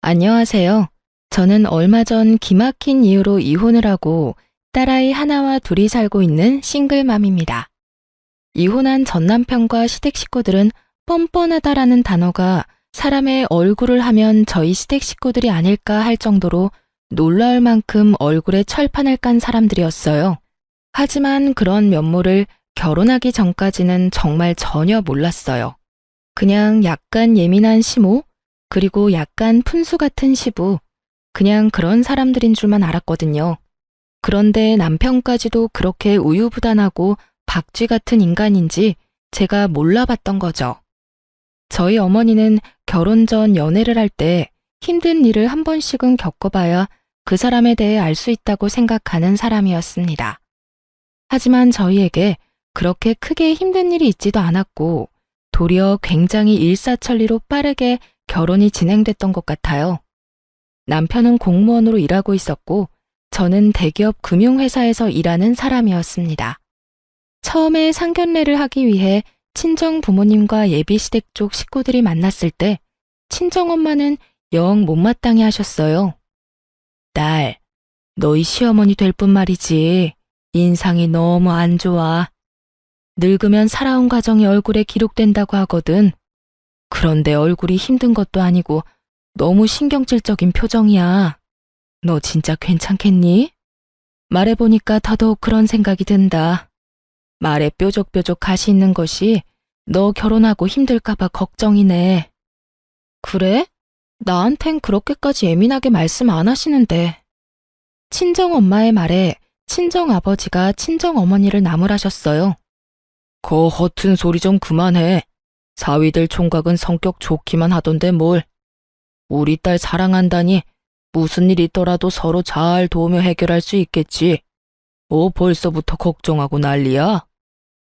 안녕하세요. 저는 얼마 전 기막힌 이유로 이혼을 하고 딸아이 하나와 둘이 살고 있는 싱글맘입니다. 이혼한 전 남편과 시댁 식구들은 뻔뻔하다라는 단어가 사람의 얼굴을 하면 저희 시댁 식구들이 아닐까 할 정도로 놀라울 만큼 얼굴에 철판을 깐 사람들이었어요. 하지만 그런 면모를 결혼하기 전까지는 정말 전혀 몰랐어요. 그냥 약간 예민한 시모, 그리고 약간 푼수 같은 시부, 그냥 그런 사람들인 줄만 알았거든요. 그런데 남편까지도 그렇게 우유부단하고 박쥐 같은 인간인지 제가 몰라봤던 거죠. 저희 어머니는 결혼 전 연애를 할 때 힘든 일을 한 번씩은 겪어봐야 그 사람에 대해 알 수 있다고 생각하는 사람이었습니다. 하지만 저희에게 그렇게 크게 힘든 일이 있지도 않았고 도리어 굉장히 일사천리로 빠르게 결혼이 진행됐던 것 같아요. 남편은 공무원으로 일하고 있었고 저는 대기업 금융회사에서 일하는 사람이었습니다. 처음에 상견례를 하기 위해 친정 부모님과 예비시댁 쪽 식구들이 만났을 때 친정엄마는 영 못마땅해 하셨어요. 딸, 너희 시어머니 될 뿐 말이지. 인상이 너무 안 좋아. 늙으면 살아온 가정이 얼굴에 기록된다고 하거든. 그런데 얼굴이 힘든 것도 아니고 너무 신경질적인 표정이야. 너 진짜 괜찮겠니? 말해보니까 더더욱 그런 생각이 든다. 말에 뾰족뾰족 가시 있는 것이 너 결혼하고 힘들까봐 걱정이네. 그래? 나한텐 그렇게까지 예민하게 말씀 안 하시는데. 친정엄마의 말에 친정아버지가 친정어머니를 나무라셨어요. 거 허튼 소리 좀 그만해. 사위들 총각은 성격 좋기만 하던데 뭘. 우리 딸 사랑한다니 무슨 일 있더라도 서로 잘 도우며 해결할 수 있겠지. 벌써부터 걱정하고 난리야?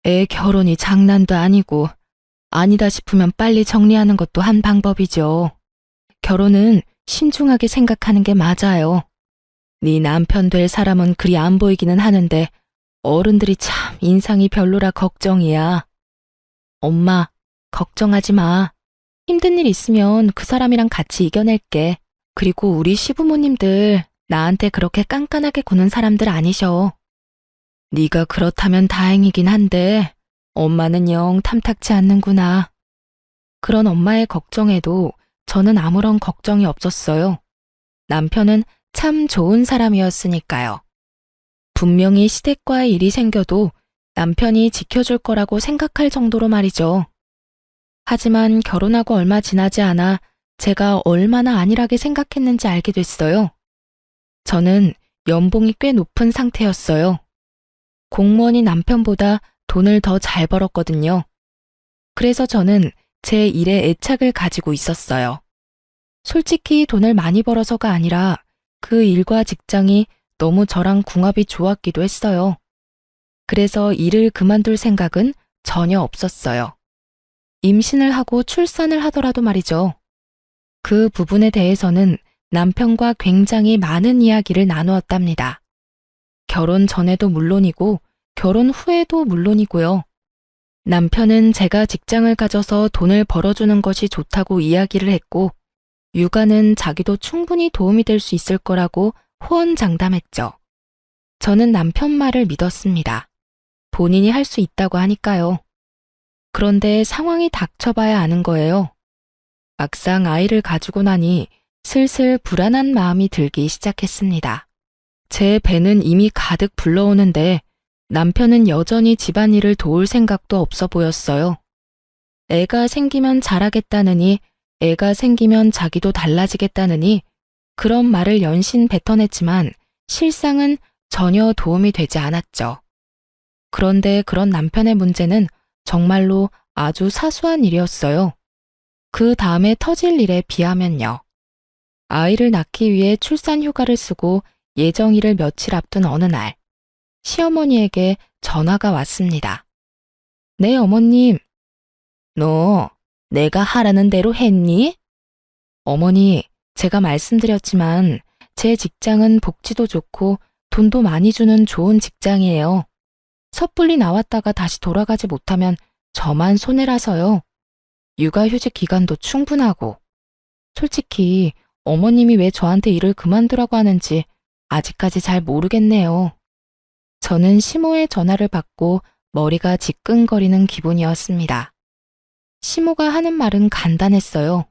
애 결혼이 장난도 아니고 아니다 싶으면 빨리 정리하는 것도 한 방법이죠. 결혼은 신중하게 생각하는 게 맞아요. 네 남편 될 사람은 그리 안 보이기는 하는데 어른들이 참 인상이 별로라 걱정이야. 엄마, 걱정하지 마. 힘든 일 있으면 그 사람이랑 같이 이겨낼게. 그리고 우리 시부모님들 나한테 그렇게 깐깐하게 구는 사람들 아니셔. 네가 그렇다면 다행이긴 한데 엄마는 영 탐탁치 않는구나. 그런 엄마의 걱정에도 저는 아무런 걱정이 없었어요. 남편은 참 좋은 사람이었으니까요. 분명히 시댁과의 일이 생겨도 남편이 지켜줄 거라고 생각할 정도로 말이죠. 하지만 결혼하고 얼마 지나지 않아 제가 얼마나 안일하게 생각했는지 알게 됐어요. 저는 연봉이 꽤 높은 상태였어요. 공무원인 남편보다 돈을 더 잘 벌었거든요. 그래서 저는 제 일에 애착을 가지고 있었어요. 솔직히 돈을 많이 벌어서가 아니라 그 일과 직장이 너무 저랑 궁합이 좋았기도 했어요. 그래서 일을 그만둘 생각은 전혀 없었어요. 임신을 하고 출산을 하더라도 말이죠. 그 부분에 대해서는 남편과 굉장히 많은 이야기를 나누었답니다. 결혼 전에도 물론이고 결혼 후에도 물론이고요. 남편은 제가 직장을 가져서 돈을 벌어주는 것이 좋다고 이야기를 했고 육아는 자기도 충분히 도움이 될 수 있을 거라고 호언장담했죠. 저는 남편 말을 믿었습니다. 본인이 할 수 있다고 하니까요. 그런데 상황이 닥쳐봐야 아는 거예요. 막상 아이를 가지고 나니 슬슬 불안한 마음이 들기 시작했습니다. 제 배는 이미 가득 불러오는데 남편은 여전히 집안일을 도울 생각도 없어 보였어요. 애가 생기면 잘하겠다느니 애가 생기면 자기도 달라지겠다느니 그런 말을 연신 뱉어냈지만 실상은 전혀 도움이 되지 않았죠. 그런데 그런 남편의 문제는 정말로 아주 사소한 일이었어요. 그 다음에 터질 일에 비하면요. 아이를 낳기 위해 출산 휴가를 쓰고 예정일을 며칠 앞둔 어느 날, 시어머니에게 전화가 왔습니다. 네, 어머님. 너 내가 하라는 대로 했니? 어머니, 제가 말씀드렸지만 제 직장은 복지도 좋고 돈도 많이 주는 좋은 직장이에요. 섣불리 나왔다가 다시 돌아가지 못하면 저만 손해라서요. 육아휴직 기간도 충분하고. 솔직히 어머님이 왜 저한테 일을 그만두라고 하는지 아직까지 잘 모르겠네요. 저는 시모의 전화를 받고 머리가 지끈거리는 기분이었습니다. 시모가 하는 말은 간단했어요.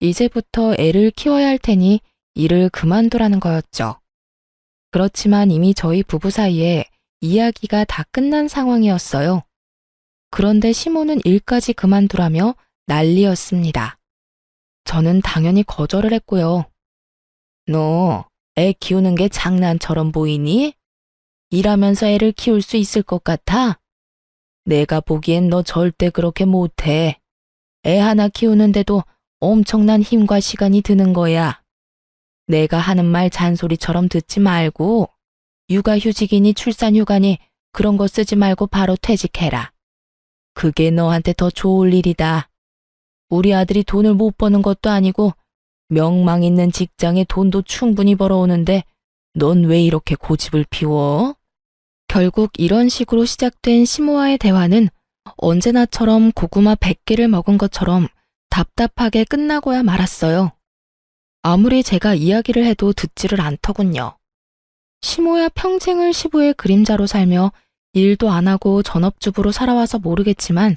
이제부터 애를 키워야 할 테니 일을 그만두라는 거였죠. 그렇지만 이미 저희 부부 사이에 이야기가 다 끝난 상황이었어요. 그런데 시모는 일까지 그만두라며 난리였습니다. 저는 당연히 거절을 했고요. 너 애 키우는 게 장난처럼 보이니? 일하면서 애를 키울 수 있을 것 같아? 내가 보기엔 너 절대 그렇게 못해. 애 하나 키우는데도 엄청난 힘과 시간이 드는 거야. 내가 하는 말 잔소리처럼 듣지 말고 육아휴직이니 출산휴가니 그런 거 쓰지 말고 바로 퇴직해라. 그게 너한테 더 좋을 일이다. 우리 아들이 돈을 못 버는 것도 아니고 명망 있는 직장에 돈도 충분히 벌어오는데 넌 왜 이렇게 고집을 피워? 결국 이런 식으로 시작된 시모와의 대화는 언제나처럼 고구마 100개를 먹은 것처럼 답답하게 끝나고야 말았어요. 아무리 제가 이야기를 해도 듣지를 않더군요. 시모야 평생을 시부의 그림자로 살며 일도 안 하고 전업주부로 살아와서 모르겠지만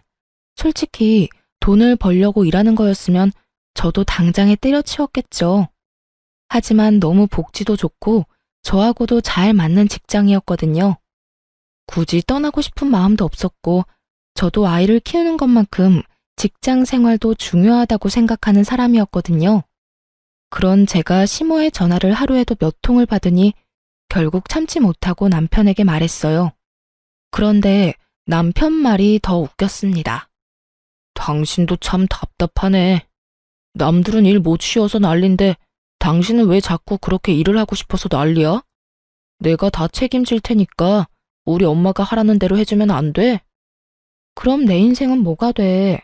솔직히 돈을 벌려고 일하는 거였으면 저도 당장에 때려치웠겠죠. 하지만 너무 복지도 좋고 저하고도 잘 맞는 직장이었거든요. 굳이 떠나고 싶은 마음도 없었고 저도 아이를 키우는 것만큼 직장 생활도 중요하다고 생각하는 사람이었거든요. 그런 제가 시모의 전화를 하루에도 몇 통을 받으니 결국 참지 못하고 남편에게 말했어요. 그런데 남편 말이 더 웃겼습니다. 당신도 참 답답하네. 남들은 일 못 쉬어서 난린데 당신은 왜 자꾸 그렇게 일을 하고 싶어서 난리야? 내가 다 책임질 테니까 우리 엄마가 하라는 대로 해주면 안 돼? 그럼 내 인생은 뭐가 돼?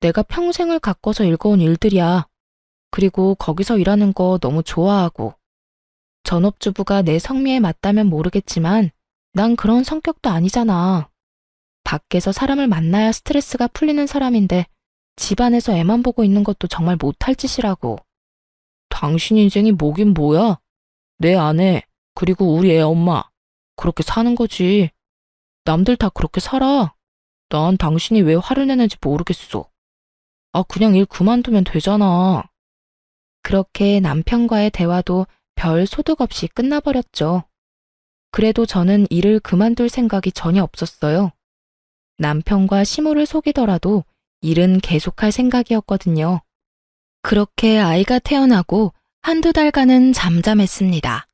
내가 평생을 가꿔서 읽어온 일들이야. 그리고 거기서 일하는 거 너무 좋아하고. 전업주부가 내 성미에 맞다면 모르겠지만 난 그런 성격도 아니잖아. 밖에서 사람을 만나야 스트레스가 풀리는 사람인데 집안에서 애만 보고 있는 것도 정말 못할 짓이라고. 당신 인생이 뭐긴 뭐야? 내 아내, 그리고 우리 애 엄마. 그렇게 사는 거지. 남들 다 그렇게 살아. 난 당신이 왜 화를 내는지 모르겠어. 아, 그냥 일 그만두면 되잖아. 그렇게 남편과의 대화도 별 소득 없이 끝나버렸죠. 그래도 저는 일을 그만둘 생각이 전혀 없었어요. 남편과 시모를 속이더라도 일은 계속할 생각이었거든요. 그렇게 아이가 태어나고 한두 달간은 잠잠했습니다.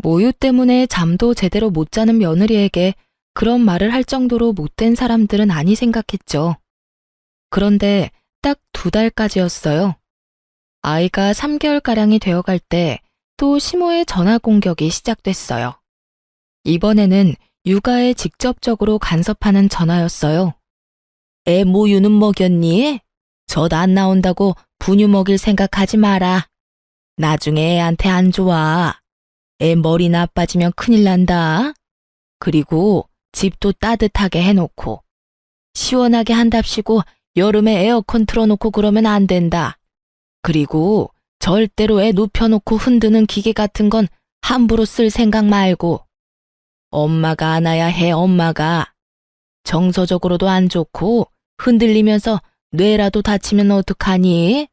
모유 때문에 잠도 제대로 못 자는 며느리에게 그런 말을 할 정도로 못된 사람들은 아니 생각했죠. 그런데 딱 2달까지였어요. 아이가 3개월가량이 되어갈 때 또 시모의 전화 공격이 시작됐어요. 이번에는 육아에 직접적으로 간섭하는 전화였어요. 애 모유는 먹였니? 젖 안 나온다고 분유 먹일 생각하지 마라. 나중에 애한테 안 좋아. 애 머리 나빠지면 큰일 난다. 그리고 집도 따뜻하게 해놓고 시원하게 한답시고 여름에 에어컨 틀어놓고 그러면 안 된다. 그리고 절대로 애 눕혀놓고 흔드는 기계 같은 건 함부로 쓸 생각 말고. 엄마가 안아야 해. 엄마가. 정서적으로도 안 좋고 흔들리면서 뇌라도 다치면 어떡하니?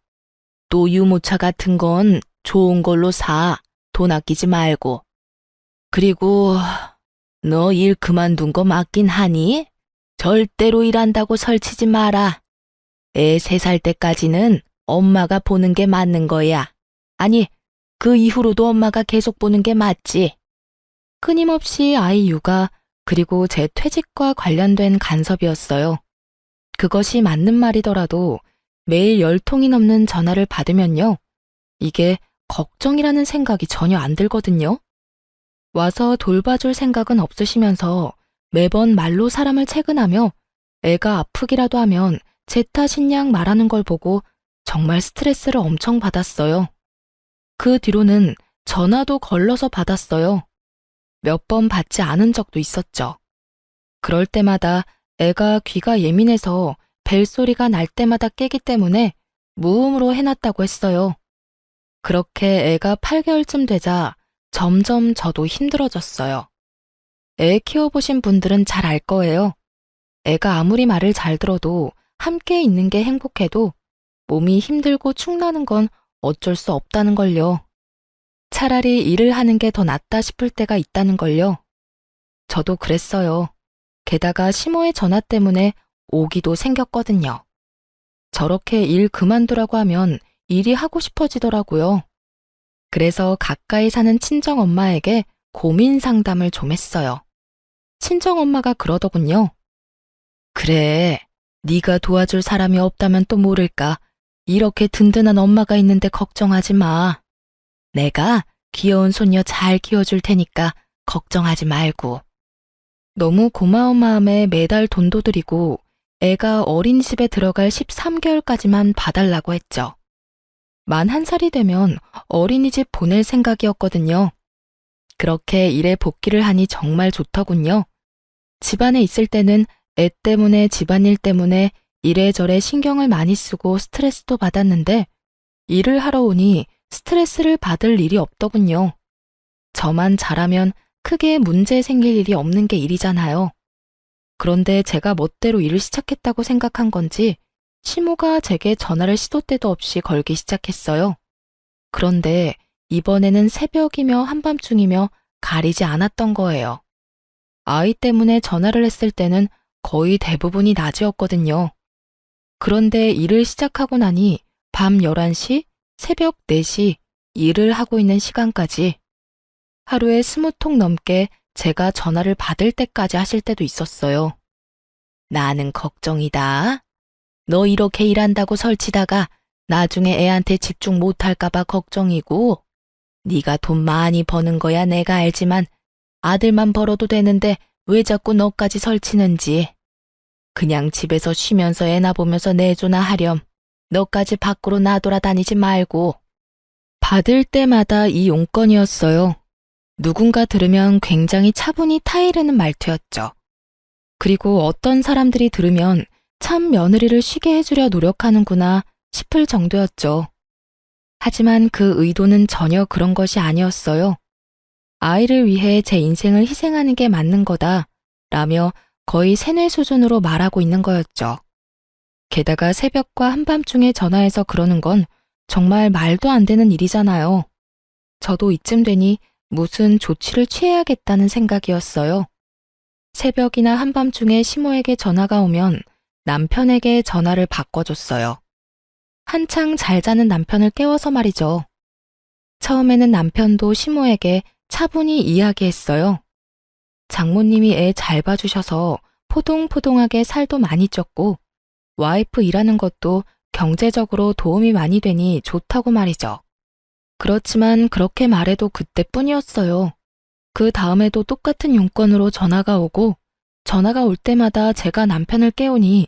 또 유모차 같은 건 좋은 걸로 사. 돈 아끼지 말고. 그리고 너 일 그만둔 거 맞긴 하니? 절대로 일한다고 설치지 마라. 애 3살 때까지는 엄마가 보는 게 맞는 거야. 아니, 그 이후로도 엄마가 계속 보는 게 맞지. 끊임없이 아이 육아 그리고 제 퇴직과 관련된 간섭이었어요. 그것이 맞는 말이더라도 매일 10통이 넘는 전화를 받으면요. 이게 걱정이라는 생각이 전혀 안 들거든요. 와서 돌봐줄 생각은 없으시면서 매번 말로 사람을 채근하며 애가 아프기라도 하면 제 탓인 양 말하는 걸 보고 정말 스트레스를 엄청 받았어요. 그 뒤로는 전화도 걸러서 받았어요. 몇 번 받지 않은 적도 있었죠. 그럴 때마다 애가 귀가 예민해서 벨소리가 날 때마다 깨기 때문에 무음으로 해놨다고 했어요. 그렇게 애가 8개월쯤 되자 점점 저도 힘들어졌어요. 애 키워보신 분들은 잘 알 거예요. 애가 아무리 말을 잘 들어도 함께 있는 게 행복해도 몸이 힘들고 축나는 건 어쩔 수 없다는 걸요. 차라리 일을 하는 게 더 낫다 싶을 때가 있다는 걸요. 저도 그랬어요. 게다가 시모의 전화 때문에 오기도 생겼거든요. 저렇게 일 그만두라고 하면 일이 하고 싶어지더라고요. 그래서 가까이 사는 친정엄마에게 고민 상담을 좀 했어요. 친정엄마가 그러더군요. 그래, 네가 도와줄 사람이 없다면 또 모를까. 이렇게 든든한 엄마가 있는데 걱정하지 마. 내가 귀여운 손녀 잘 키워줄 테니까 걱정하지 말고. 너무 고마운 마음에 매달 돈도 드리고 애가 어린이집에 들어갈 13개월까지만 봐달라고 했죠. 만 1살이 되면 어린이집 보낼 생각이었거든요. 그렇게 일에 복귀를 하니 정말 좋더군요. 집안에 있을 때는 애 때문에 집안일 때문에 이래저래 신경을 많이 쓰고 스트레스도 받았는데 일을 하러 오니 스트레스를 받을 일이 없더군요. 저만 잘하면 크게 문제 생길 일이 없는 게 일이잖아요. 그런데 제가 멋대로 일을 시작했다고 생각한 건지 시모가 제게 전화를 시도 때도 없이 걸기 시작했어요. 그런데 이번에는 새벽이며 한밤중이며 가리지 않았던 거예요. 아이 때문에 전화를 했을 때는 거의 대부분이 낮이었거든요. 그런데 일을 시작하고 나니 밤 11시, 새벽 4시 일을 하고 있는 시간까지 하루에 20통 넘게 제가 전화를 받을 때까지 하실 때도 있었어요. 나는 걱정이다. 너 이렇게 일한다고 설치다가 나중에 애한테 집중 못할까봐 걱정이고, 네가 돈 많이 버는 거야 내가 알지만 아들만 벌어도 되는데 왜 자꾸 너까지 설치는지. 그냥 집에서 쉬면서 애나 보면서 내조나 하렴. 너까지 밖으로 나돌아다니지 말고. 받을 때마다 이 용건이었어요. 누군가 들으면 굉장히 차분히 타이르는 말투였죠. 그리고 어떤 사람들이 들으면 참 며느리를 쉬게 해주려 노력하는구나 싶을 정도였죠. 하지만 그 의도는 전혀 그런 것이 아니었어요. 아이를 위해 제 인생을 희생하는 게 맞는 거다 라며 거의 세뇌 수준으로 말하고 있는 거였죠. 게다가 새벽과 한밤중에 전화해서 그러는 건 정말 말도 안 되는 일이잖아요. 저도 이쯤 되니 무슨 조치를 취해야겠다는 생각이었어요. 새벽이나 한밤중에 시모에게 전화가 오면 남편에게 전화를 바꿔줬어요. 한창 잘 자는 남편을 깨워서 말이죠. 처음에는 남편도 시모에게 차분히 이야기했어요. 장모님이 애 잘 봐주셔서 포동포동하게 살도 많이 쪘고 와이프 일하는 것도 경제적으로 도움이 많이 되니 좋다고 말이죠. 그렇지만 그렇게 말해도 그때뿐이었어요. 그 다음에도 똑같은 용건으로 전화가 오고 전화가 올 때마다 제가 남편을 깨우니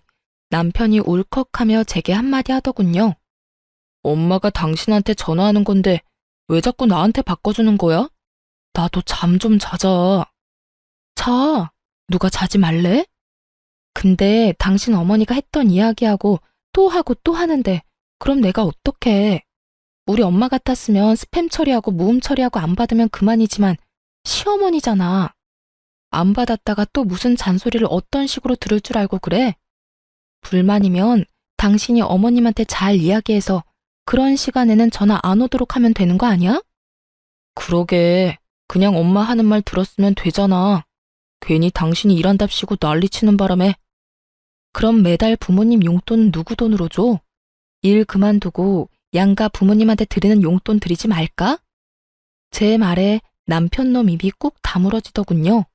남편이 울컥하며 제게 한마디 하더군요. 엄마가 당신한테 전화하는 건데 왜 자꾸 나한테 바꿔주는 거야? 나도 잠 좀 자자. 자, 누가 자지 말래? 근데 당신 어머니가 했던 이야기하고 또 하고 또 하는데 그럼 내가 어떡해. 우리 엄마 같았으면 스팸 처리하고 무음 처리하고 안 받으면 그만이지만 시어머니잖아. 안 받았다가 또 무슨 잔소리를 어떤 식으로 들을 줄 알고 그래? 불만이면 당신이 어머님한테 잘 이야기해서 그런 시간에는 전화 안 오도록 하면 되는 거 아니야? 그러게. 그냥 엄마 하는 말 들었으면 되잖아. 괜히 당신이 일한답시고 난리치는 바람에. 그럼 매달 부모님 용돈 누구 돈으로 줘? 일 그만두고 양가 부모님한테 드리는 용돈 드리지 말까? 제 말에 남편 놈 입이 꾹 다물어지더군요.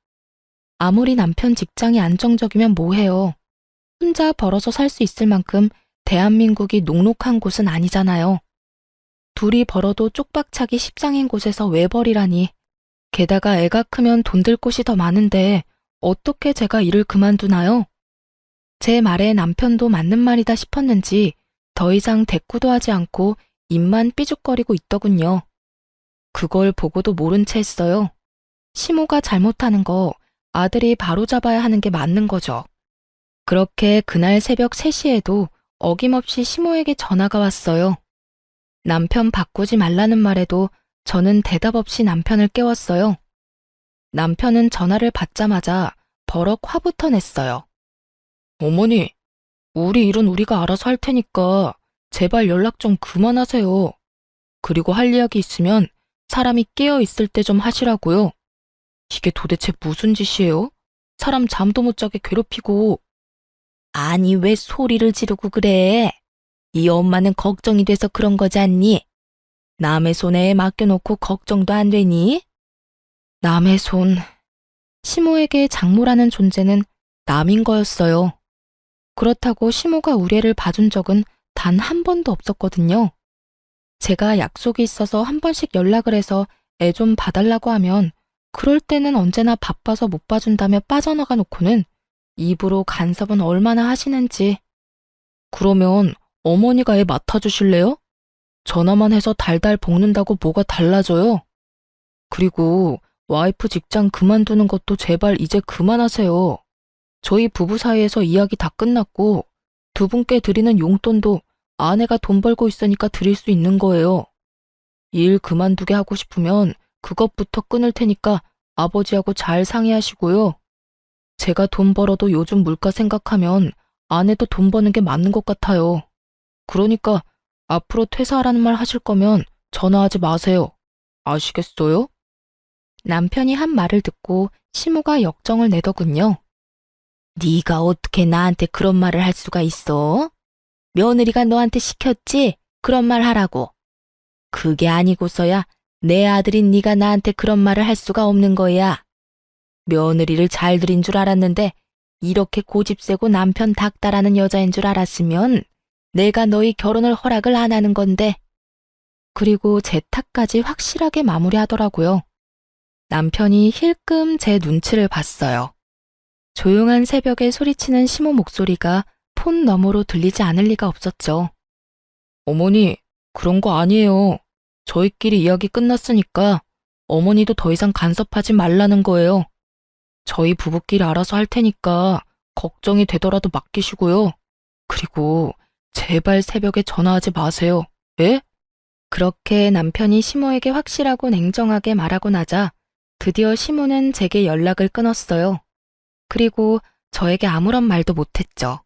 아무리 남편 직장이 안정적이면 뭐해요. 혼자 벌어서 살 수 있을 만큼 대한민국이 녹록한 곳은 아니잖아요. 둘이 벌어도 쪽박차기 십장인 곳에서 왜 벌이라니. 게다가 애가 크면 돈 들 곳이 더 많은데 어떻게 제가 일을 그만두나요? 제 말에 남편도 맞는 말이다 싶었는지 더 이상 대꾸도 하지 않고 입만 삐죽거리고 있더군요. 그걸 보고도 모른 채 했어요. 시모가 잘못하는 거 아들이 바로잡아야 하는 게 맞는 거죠. 그렇게 그날 새벽 3시에도 어김없이 시모에게 전화가 왔어요. 남편 바꾸지 말라는 말에도 저는 대답 없이 남편을 깨웠어요. 남편은 전화를 받자마자 버럭 화부터 냈어요. 어머니, 우리 일은 우리가 알아서 할 테니까 제발 연락 좀 그만하세요. 그리고 할 이야기 있으면 사람이 깨어 있을 때 좀 하시라고요. 이게 도대체 무슨 짓이에요? 사람 잠도 못 자게 괴롭히고. 아니, 왜 소리를 지르고 그래? 이 엄마는 걱정이 돼서 그런 거지 않니? 남의 손에 맡겨놓고 걱정도 안 되니? 남의 손. 시모에게 장모라는 존재는 남인 거였어요. 그렇다고 시모가 우리 애를 봐준 적은 단 한 번도 없었거든요. 제가 약속이 있어서 한 번씩 연락을 해서 애 좀 봐달라고 하면 그럴 때는 언제나 바빠서 못 봐준다며 빠져나가 놓고는 입으로 간섭은 얼마나 하시는지. 그러면 어머니가 애 맡아주실래요? 전화만 해서 달달 볶는다고 뭐가 달라져요? 그리고 와이프 직장 그만두는 것도 제발 이제 그만하세요. 저희 부부 사이에서 이야기 다 끝났고 두 분께 드리는 용돈도 아내가 돈 벌고 있으니까 드릴 수 있는 거예요. 일 그만두게 하고 싶으면 그것부터 끊을 테니까 아버지하고 잘 상의하시고요. 제가 돈 벌어도 요즘 물가 생각하면 아내도 돈 버는 게 맞는 것 같아요. 그러니까 앞으로 퇴사하라는 말 하실 거면 전화하지 마세요. 아시겠어요? 남편이 한 말을 듣고 시모가 역정을 내더군요. 네가 어떻게 나한테 그런 말을 할 수가 있어? 며느리가 너한테 시켰지? 그런 말 하라고. 그게 아니고서야 내 아들인 네가 나한테 그런 말을 할 수가 없는 거야. 며느리를 잘 들인 줄 알았는데 이렇게 고집세고 남편 닥달하는 여자인 줄 알았으면 내가 너희 결혼을 허락을 안 하는 건데. 그리고 제 탓까지 확실하게 마무리하더라고요. 남편이 힐끔 제 눈치를 봤어요. 조용한 새벽에 소리치는 시모 목소리가 폰 너머로 들리지 않을 리가 없었죠. 어머니, 그런 거 아니에요. 저희끼리 이야기 끝났으니까 어머니도 더 이상 간섭하지 말라는 거예요. 저희 부부끼리 알아서 할 테니까 걱정이 되더라도 맡기시고요. 그리고 제발 새벽에 전화하지 마세요. 예? 그렇게 남편이 시모에게 확실하고 냉정하게 말하고 나자 드디어 시모는 제게 연락을 끊었어요. 그리고 저에게 아무런 말도 못했죠.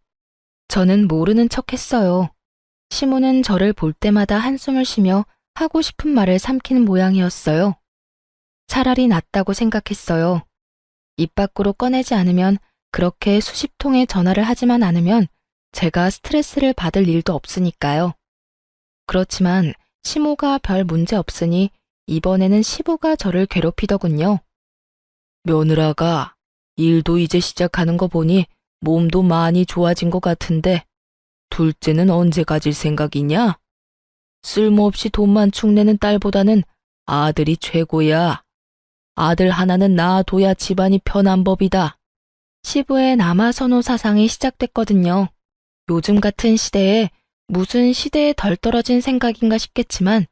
저는 모르는 척 했어요. 시모는 저를 볼 때마다 한숨을 쉬며 하고 싶은 말을 삼키는 모양이었어요. 차라리 낫다고 생각했어요. 입 밖으로 꺼내지 않으면, 그렇게 수십 통의 전화를 하지만 않으면 제가 스트레스를 받을 일도 없으니까요. 그렇지만 시모가 별 문제 없으니 이번에는 시부가 저를 괴롭히더군요. 며느라가 일도 이제 시작하는 거 보니 몸도 많이 좋아진 것 같은데 둘째는 언제 가질 생각이냐? 쓸모없이 돈만 축내는 딸보다는 아들이 최고야. 아들 하나는 낳아둬야 집안이 편한 법이다. 시부의 남아선호 사상이 시작됐거든요. 요즘 같은 시대에 무슨 시대에 덜 떨어진 생각인가 싶겠지만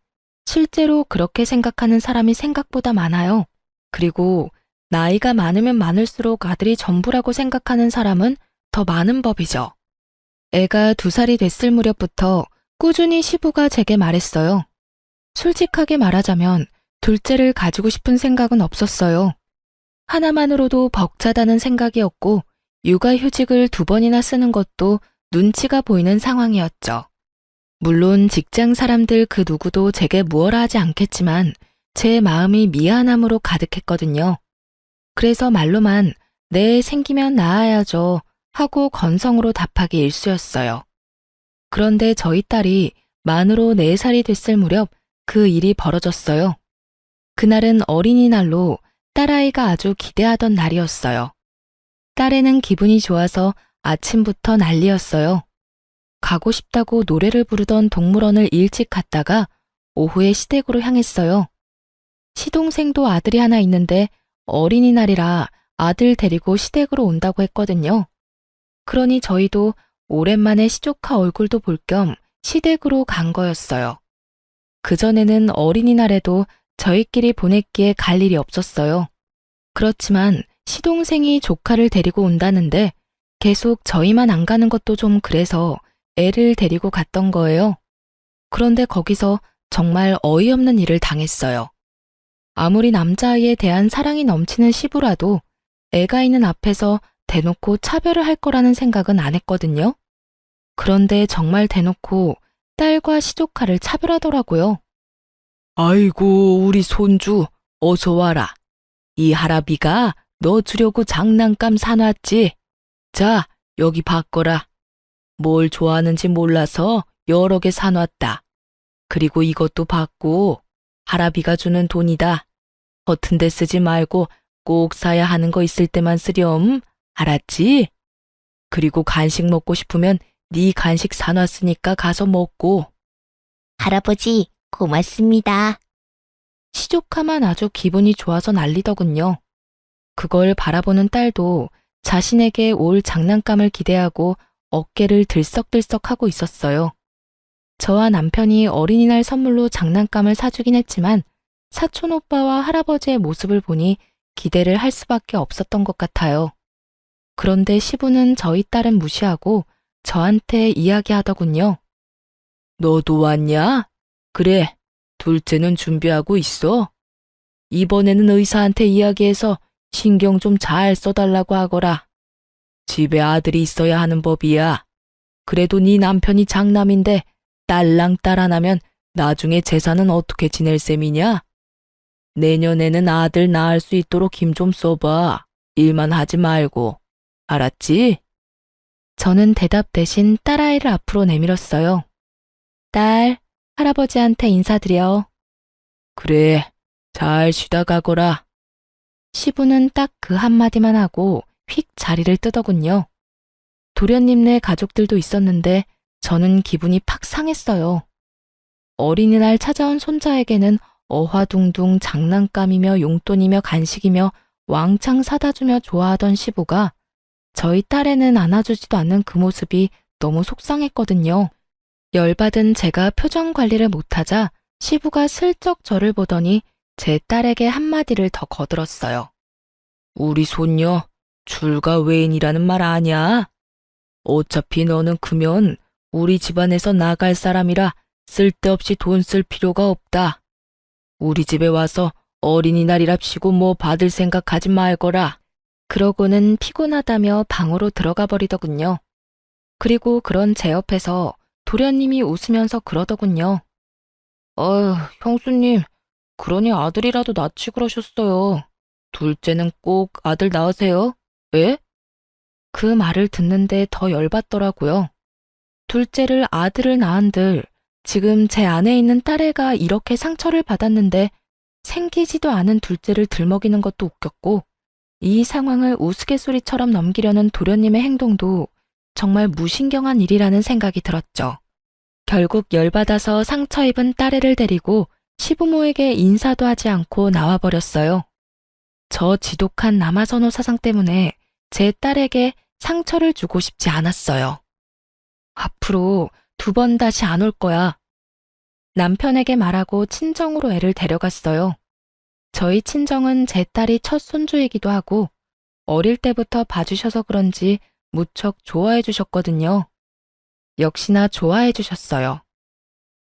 실제로 그렇게 생각하는 사람이 생각보다 많아요. 그리고 나이가 많으면 많을수록 아들이 전부라고 생각하는 사람은 더 많은 법이죠. 애가 2살이 됐을 무렵부터 꾸준히 시부가 제게 말했어요. 솔직하게 말하자면 둘째를 가지고 싶은 생각은 없었어요. 하나만으로도 벅차다는 생각이었고 육아휴직을 2번이나 쓰는 것도 눈치가 보이는 상황이었죠. 물론 직장 사람들 그 누구도 제게 무엇라 하지 않겠지만 제 마음이 미안함으로 가득했거든요. 그래서 말로만 네, 생기면 낳아야죠 하고 건성으로 답하기 일쑤였어요. 그런데 저희 딸이 만으로 4살이 됐을 무렵 그 일이 벌어졌어요. 그날은 어린이날로 딸아이가 아주 기대하던 날이었어요. 딸애는 기분이 좋아서 아침부터 난리였어요. 가고 싶다고 노래를 부르던 동물원을 일찍 갔다가 오후에 시댁으로 향했어요. 시동생도 아들이 하나 있는데 어린이날이라 아들 데리고 시댁으로 온다고 했거든요. 그러니 저희도 오랜만에 시조카 얼굴도 볼 겸 시댁으로 간 거였어요. 그전에는 어린이날에도 저희끼리 보냈기에 갈 일이 없었어요. 그렇지만 시동생이 조카를 데리고 온다는데 계속 저희만 안 가는 것도 좀 그래서 애를 데리고 갔던 거예요. 그런데 거기서 정말 어이없는 일을 당했어요. 아무리 남자아이에 대한 사랑이 넘치는 시부라도 애가 있는 앞에서 대놓고 차별을 할 거라는 생각은 안 했거든요. 그런데 정말 대놓고 딸과 시조카를 차별하더라고요. 아이고, 우리 손주, 어서 와라. 이 할아비가 너 주려고 장난감 사놨지? 자, 여기 받거라. 뭘 좋아하는지 몰라서 여러 개 사놨다. 그리고 이것도 받고 할아비가 주는 돈이다. 허튼 데 쓰지 말고 꼭 사야 하는 거 있을 때만 쓰렴. 알았지? 그리고 간식 먹고 싶으면 네 간식 사놨으니까 가서 먹고. 할아버지, 고맙습니다. 시조카만 아주 기분이 좋아서 난리더군요. 그걸 바라보는 딸도 자신에게 올 장난감을 기대하고 어깨를 들썩들썩하고 있었어요. 저와 남편이 어린이날 선물로 장난감을 사주긴 했지만 사촌 오빠와 할아버지의 모습을 보니 기대를 할 수밖에 없었던 것 같아요. 그런데 시부는 저희 딸은 무시하고 저한테 이야기하더군요. 너도 왔냐? 그래, 둘째는 준비하고 있어. 이번에는 의사한테 이야기해서 신경 좀 잘 써달라고 하거라. 집에 아들이 있어야 하는 법이야. 그래도 네 남편이 장남인데 딸랑 딸 하나면 나중에 재산은 어떻게 지낼 셈이냐? 내년에는 아들 낳을 수 있도록 힘 좀 써봐. 일만 하지 말고. 알았지? 저는 대답 대신 딸아이를 앞으로 내밀었어요. 딸, 할아버지한테 인사드려. 그래, 잘 쉬다 가거라. 시부는 딱 그 한마디만 하고 휙 자리를 뜨더군요. 도련님네 가족들도 있었는데 저는 기분이 팍 상했어요. 어린이날 찾아온 손자에게는 어화둥둥 장난감이며 용돈이며 간식이며 왕창 사다 주며 좋아하던 시부가 저희 딸에는 안아주지도 않는 그 모습이 너무 속상했거든요. 열받은 제가 표정 관리를 못하자 시부가 슬쩍 저를 보더니 제 딸에게 한마디를 더 거들었어요. 우리 손녀, 출가 외인이라는 말 아냐? 어차피 너는 크면 우리 집안에서 나갈 사람이라 쓸데없이 돈 쓸 필요가 없다. 우리 집에 와서 어린이날이랍시고 뭐 받을 생각하지 말거라. 그러고는 피곤하다며 방으로 들어가 버리더군요. 그리고 그런 제 옆에서 도련님이 웃으면서 그러더군요. 형수님, 그러니 아들이라도 낳지 그러셨어요. 둘째는 꼭 아들 낳으세요. 예? 그 말을 듣는데 더 열받더라고요. 둘째를 아들을 낳은들 지금 제 안에 있는 딸애가 이렇게 상처를 받았는데 생기지도 않은 둘째를 들먹이는 것도 웃겼고 이 상황을 우스갯소리처럼 넘기려는 도련님의 행동도 정말 무신경한 일이라는 생각이 들었죠. 결국 열받아서 상처 입은 딸애를 데리고 시부모에게 인사도 하지 않고 나와버렸어요. 저 지독한 남아선호 사상 때문에 제 딸에게 상처를 주고 싶지 않았어요. 앞으로 2번 다시 안 올 거야. 남편에게 말하고 친정으로 애를 데려갔어요. 저희 친정은 제 딸이 첫 손주이기도 하고 어릴 때부터 봐주셔서 그런지 무척 좋아해 주셨거든요. 역시나 좋아해 주셨어요.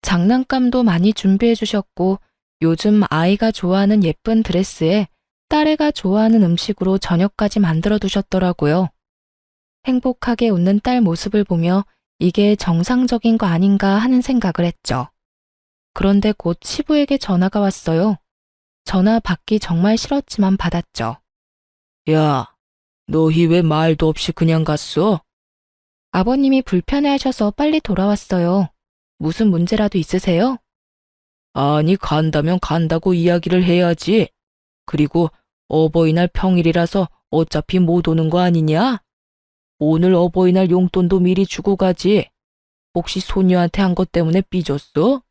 장난감도 많이 준비해 주셨고 요즘 아이가 좋아하는 예쁜 드레스에 딸애가 좋아하는 음식으로 저녁까지 만들어 두셨더라고요. 행복하게 웃는 딸 모습을 보며 이게 정상적인 거 아닌가 하는 생각을 했죠. 그런데 곧 시부에게 전화가 왔어요. 전화 받기 정말 싫었지만 받았죠. 야, 너희 왜 말도 없이 그냥 갔어? 아버님이 불편해하셔서 빨리 돌아왔어요. 무슨 문제라도 있으세요? 아니, 간다면 간다고 이야기를 해야지. 그리고 어버이날 평일이라서 어차피 못 오는 거 아니냐? 오늘 어버이날 용돈도 미리 주고 가지. 혹시 손녀한테 한 것 때문에 삐졌어?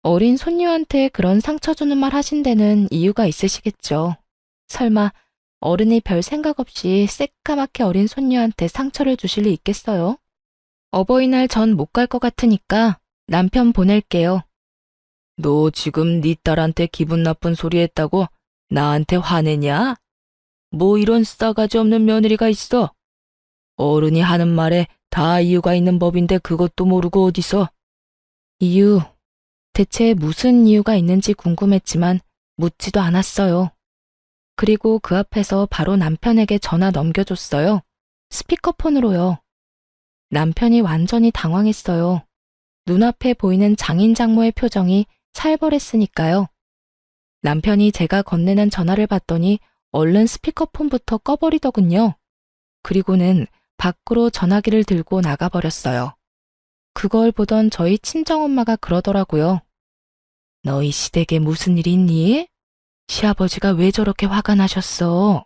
어린 손녀한테 그런 상처 주는 말 하신 데는 이유가 있으시겠죠. 설마 어른이 별 생각 없이 새까맣게 어린 손녀한테 상처를 주실 리 있겠어요? 어버이날 전 못 갈 것 같으니까 남편 보낼게요. 너 지금 네 딸한테 기분 나쁜 소리 했다고 나한테 화내냐? 뭐 이런 싸가지 없는 며느리가 있어? 어른이 하는 말에 다 이유가 있는 법인데 그것도 모르고 어디서? 이유, 대체 무슨 이유가 있는지 궁금했지만 묻지도 않았어요. 그리고 그 앞에서 바로 남편에게 전화 넘겨줬어요. 스피커폰으로요. 남편이 완전히 당황했어요. 눈앞에 보이는 장인 장모의 표정이 살벌했으니까요. 남편이 제가 건네는 전화를 받더니 얼른 스피커폰부터 꺼버리더군요. 그리고는 밖으로 전화기를 들고 나가버렸어요. 그걸 보던 저희 친정엄마가 그러더라고요. 너희 시댁에 무슨 일이 있니? 시아버지가 왜 저렇게 화가 나셨어?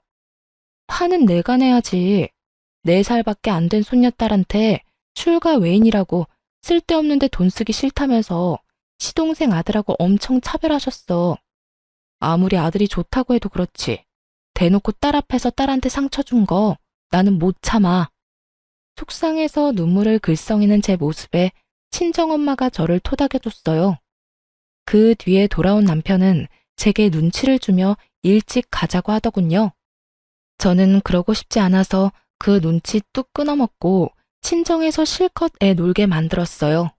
화는 내가 내야지. 4살밖에 안 된 손녀딸한테 출가 외인이라고 쓸데없는데 돈 쓰기 싫다면서 시동생 아들하고 엄청 차별하셨어. 아무리 아들이 좋다고 해도 그렇지. 대놓고 딸 앞에서 딸한테 상처 준 거 나는 못 참아. 속상해서 눈물을 글썽이는 제 모습에 친정엄마가 저를 토닥여줬어요. 그 뒤에 돌아온 남편은 제게 눈치를 주며 일찍 가자고 하더군요. 저는 그러고 싶지 않아서 그 눈치 뚝 끊어먹고 친정에서 실컷 애 놀게 만들었어요.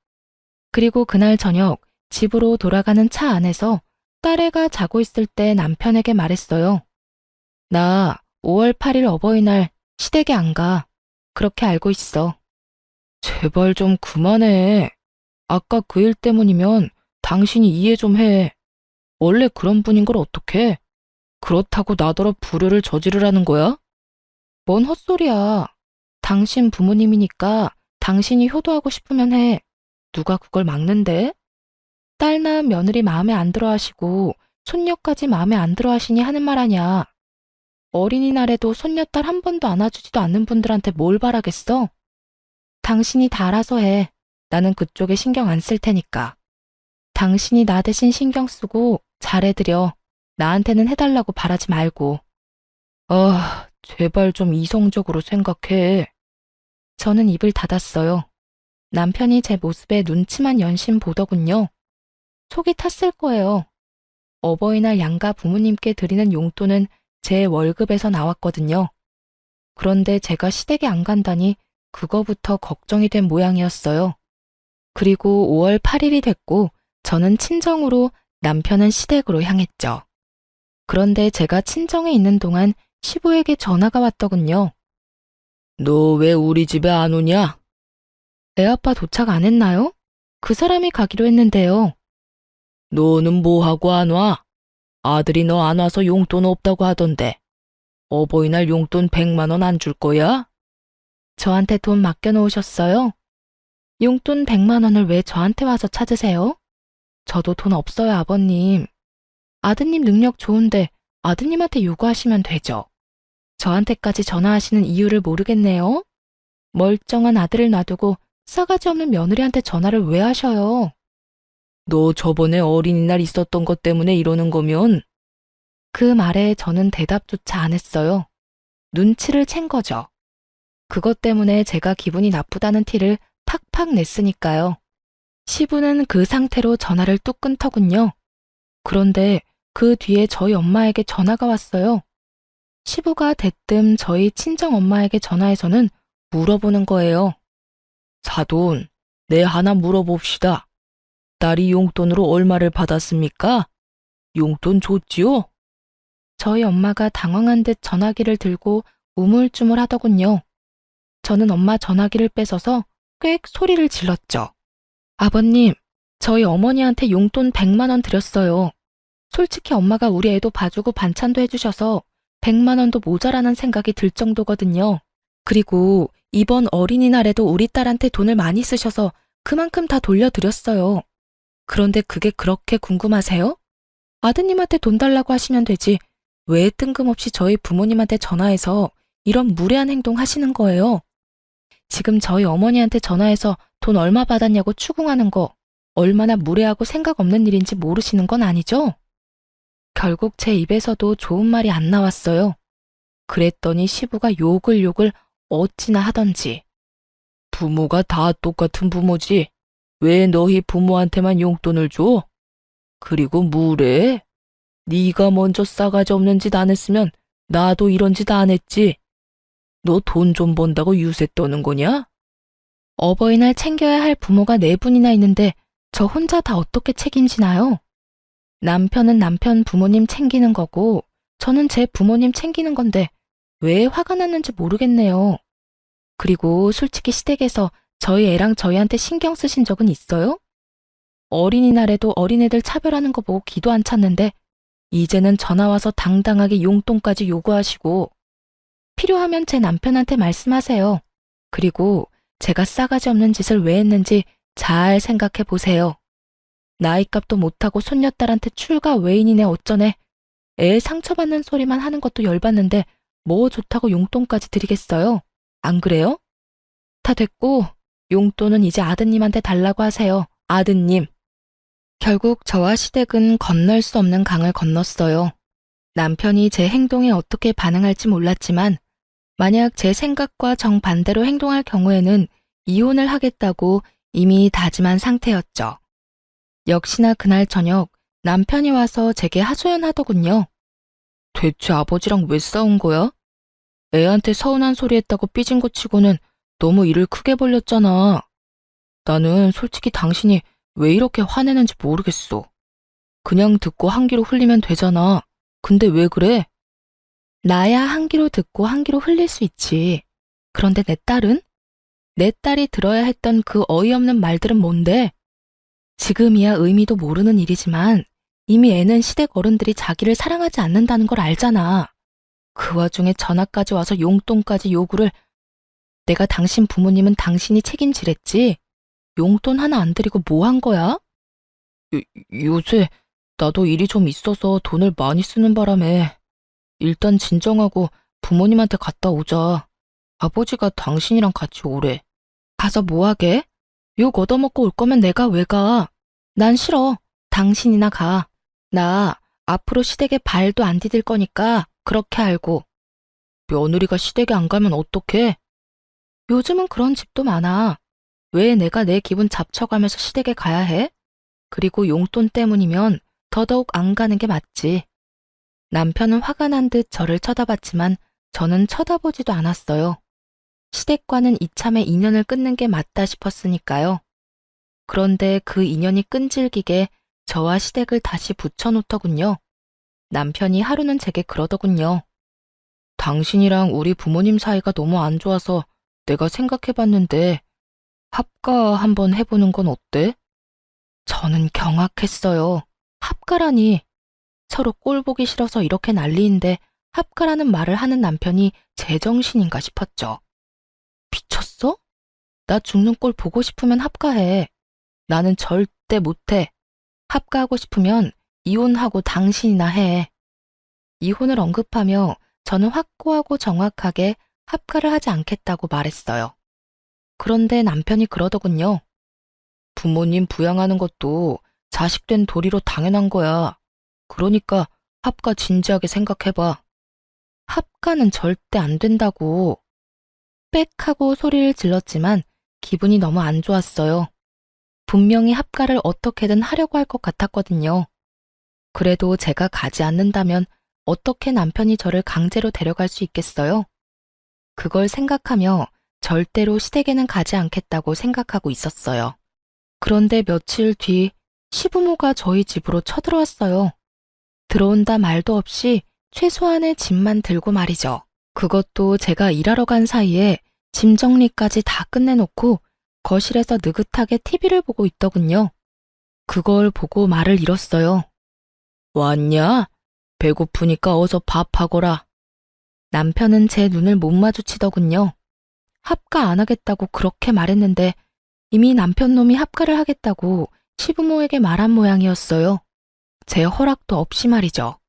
그리고 그날 저녁 집으로 돌아가는 차 안에서 딸애가 자고 있을 때 남편에게 말했어요. 나 5월 8일 어버이날 시댁에 안 가. 그렇게 알고 있어. 제발 좀 그만해. 아까 그 일 때문이면 당신이 이해 좀 해. 원래 그런 분인 걸 어떡해? 그렇다고 나더러 불효를 저지르라는 거야? 뭔 헛소리야. 당신 부모님이니까 당신이 효도하고 싶으면 해. 누가 그걸 막는데? 딸 낳은 며느리 마음에 안 들어 하시고 손녀까지 마음에 안 들어 하시니 하는 말 아냐. 어린이날에도 손녀딸 한 번도 안아주지도 않는 분들한테 뭘 바라겠어? 당신이 다 알아서 해. 나는 그쪽에 신경 안 쓸 테니까. 당신이 나 대신 신경 쓰고 잘해드려. 나한테는 해달라고 바라지 말고. 제발 좀 이성적으로 생각해. 저는 입을 닫았어요. 남편이 제 모습에 눈치만 연신 보더군요. 속이 탔을 거예요. 어버이날 양가 부모님께 드리는 용돈은 제 월급에서 나왔거든요. 그런데 제가 시댁에 안 간다니 그거부터 걱정이 된 모양이었어요. 그리고 5월 8일이 됐고 저는 친정으로, 남편은 시댁으로 향했죠. 그런데 제가 친정에 있는 동안 시부에게 전화가 왔더군요. 너 왜 우리 집에 안 오냐? 애아빠 도착 안 했나요? 그 사람이 가기로 했는데요. 너는 뭐하고 안 와? 아들이 너 안 와서 용돈 없다고 하던데. 어버이날 용돈 100만 원 안 줄 거야? 저한테 돈 맡겨놓으셨어요? 용돈 100만 원을 왜 저한테 와서 찾으세요? 저도 돈 없어요, 아버님. 아드님 능력 좋은데 아드님한테 요구하시면 되죠. 저한테까지 전화하시는 이유를 모르겠네요. 멀쩡한 아들을 놔두고 싸가지 없는 며느리한테 전화를 왜 하셔요? 너 저번에 어린이날 있었던 것 때문에 이러는 거면? 그 말에 저는 대답조차 안 했어요. 눈치를 챈 거죠. 그것 때문에 제가 기분이 나쁘다는 티를 팍팍 냈으니까요. 시부는 그 상태로 전화를 뚝 끊더군요. 그런데 그 뒤에 저희 엄마에게 전화가 왔어요. 시부가 대뜸 저희 친정 엄마에게 전화해서는 물어보는 거예요. 사돈, 내 하나 물어봅시다. 딸이 용돈으로 얼마를 받았습니까? 용돈 줬지요? 저희 엄마가 당황한 듯 전화기를 들고 우물쭈물 하더군요. 저는 엄마 전화기를 뺏어서 꽥 소리를 질렀죠. 아버님, 저희 어머니한테 용돈 100만 원 드렸어요. 솔직히 엄마가 우리 애도 봐주고 반찬도 해주셔서 100만 원도 모자라는 생각이 들 정도거든요. 그리고 이번 어린이날에도 우리 딸한테 돈을 많이 쓰셔서 그만큼 다 돌려드렸어요. 그런데 그게 그렇게 궁금하세요? 아드님한테 돈 달라고 하시면 되지. 왜 뜬금없이 저희 부모님한테 전화해서 이런 무례한 행동 하시는 거예요? 지금 저희 어머니한테 전화해서 돈 얼마 받았냐고 추궁하는 거 얼마나 무례하고 생각 없는 일인지 모르시는 건 아니죠? 결국 제 입에서도 좋은 말이 안 나왔어요. 그랬더니 시부가 욕을 어찌나 하던지. 부모가 다 똑같은 부모지. 왜 너희 부모한테만 용돈을 줘? 그리고 무례해? 네가 먼저 싸가지 없는 짓 안 했으면 나도 이런 짓 안 했지. 너 돈 좀 번다고 유세 떠는 거냐? 어버이날 챙겨야 할 부모가 4분이나 있는데 저 혼자 다 어떻게 책임지나요? 남편은 남편 부모님 챙기는 거고, 저는 제 부모님 챙기는 건데, 왜 화가 났는지 모르겠네요. 그리고 솔직히 시댁에서 저희 애랑 저희한테 신경 쓰신 적은 있어요? 어린이날에도 어린애들 차별하는 거 보고 기도 안 찼는데, 이제는 전화 와서 당당하게 용돈까지 요구하시고, 필요하면 제 남편한테 말씀하세요. 그리고 제가 싸가지 없는 짓을 왜 했는지 잘 생각해 보세요. 나이값도 못하고 손녀딸한테 출가 외인이네 어쩌네. 애 상처받는 소리만 하는 것도 열받는데 뭐 좋다고 용돈까지 드리겠어요? 안 그래요? 다 됐고 용돈은 이제 아드님한테 달라고 하세요. 아드님. 결국 저와 시댁은 건널 수 없는 강을 건넜어요. 남편이 제 행동에 어떻게 반응할지 몰랐지만 만약 제 생각과 정반대로 행동할 경우에는 이혼을 하겠다고 이미 다짐한 상태였죠. 역시나 그날 저녁 남편이 와서 제게 하소연하더군요. 대체 아버지랑 왜 싸운 거야? 애한테 서운한 소리 했다고 삐진 것 치고는 너무 일을 크게 벌렸잖아. 나는 솔직히 당신이 왜 이렇게 화내는지 모르겠어. 그냥 듣고 한 귀로 흘리면 되잖아. 근데 왜 그래? 나야 한 귀로 듣고 한 귀로 흘릴 수 있지. 그런데 내 딸은? 내 딸이 들어야 했던 그 어이없는 말들은 뭔데? 지금이야 의미도 모르는 일이지만 이미 애는 시댁 어른들이 자기를 사랑하지 않는다는 걸 알잖아. 그 와중에 전화까지 와서 용돈까지 요구를 내가 당신 부모님은 당신이 책임지랬지? 용돈 하나 안 드리고 뭐 한 거야? 요새 나도 일이 좀 있어서 돈을 많이 쓰는 바람에 일단 진정하고 부모님한테 갔다 오자. 아버지가 당신이랑 같이 오래. 가서 뭐 하게? 욕 얻어먹고 올 거면 내가 왜 가? 난 싫어. 당신이나 가. 나 앞으로 시댁에 발도 안 디딜 거니까 그렇게 알고. 며느리가 시댁에 안 가면 어떡해? 요즘은 그런 집도 많아. 왜 내가 내 기분 잡쳐가면서 시댁에 가야 해? 그리고 용돈 때문이면 더더욱 안 가는 게 맞지. 남편은 화가 난 듯 저를 쳐다봤지만 저는 쳐다보지도 않았어요. 시댁과는 이참에 인연을 끊는 게 맞다 싶었으니까요. 그런데 그 인연이 끈질기게 저와 시댁을 다시 붙여놓더군요. 남편이 하루는 제게 그러더군요. 당신이랑 우리 부모님 사이가 너무 안 좋아서 내가 생각해봤는데 합가 한번 해보는 건 어때? 저는 경악했어요. 합가라니. 서로 꼴 보기 싫어서 이렇게 난리인데 합가라는 말을 하는 남편이 제정신인가 싶었죠. 미쳤어? 나 죽는 꼴 보고 싶으면 합가해. 나는 절대 못해. 합가하고 싶으면 이혼하고 당신이나 해. 이혼을 언급하며 저는 확고하고 정확하게 합가를 하지 않겠다고 말했어요. 그런데 남편이 그러더군요. 부모님 부양하는 것도 자식된 도리로 당연한 거야. 그러니까 합가 진지하게 생각해봐. 합가는 절대 안 된다고. 빽 하고 소리를 질렀지만 기분이 너무 안 좋았어요. 분명히 합가를 어떻게든 하려고 할 것 같았거든요. 그래도 제가 가지 않는다면 어떻게 남편이 저를 강제로 데려갈 수 있겠어요? 그걸 생각하며 절대로 시댁에는 가지 않겠다고 생각하고 있었어요. 그런데 며칠 뒤 시부모가 저희 집으로 쳐들어왔어요. 들어온다 말도 없이 최소한의 짐만 들고 말이죠. 그것도 제가 일하러 간 사이에 짐 정리까지 다 끝내놓고 거실에서 느긋하게 TV를 보고 있더군요. 그걸 보고 말을 잃었어요. 왔냐? 배고프니까 어서 밥하거라. 남편은 제 눈을 못 마주치더군요. 합가 안 하겠다고 그렇게 말했는데 이미 남편 놈이 합가를 하겠다고 시부모에게 말한 모양이었어요. 제 허락도 없이 말이죠.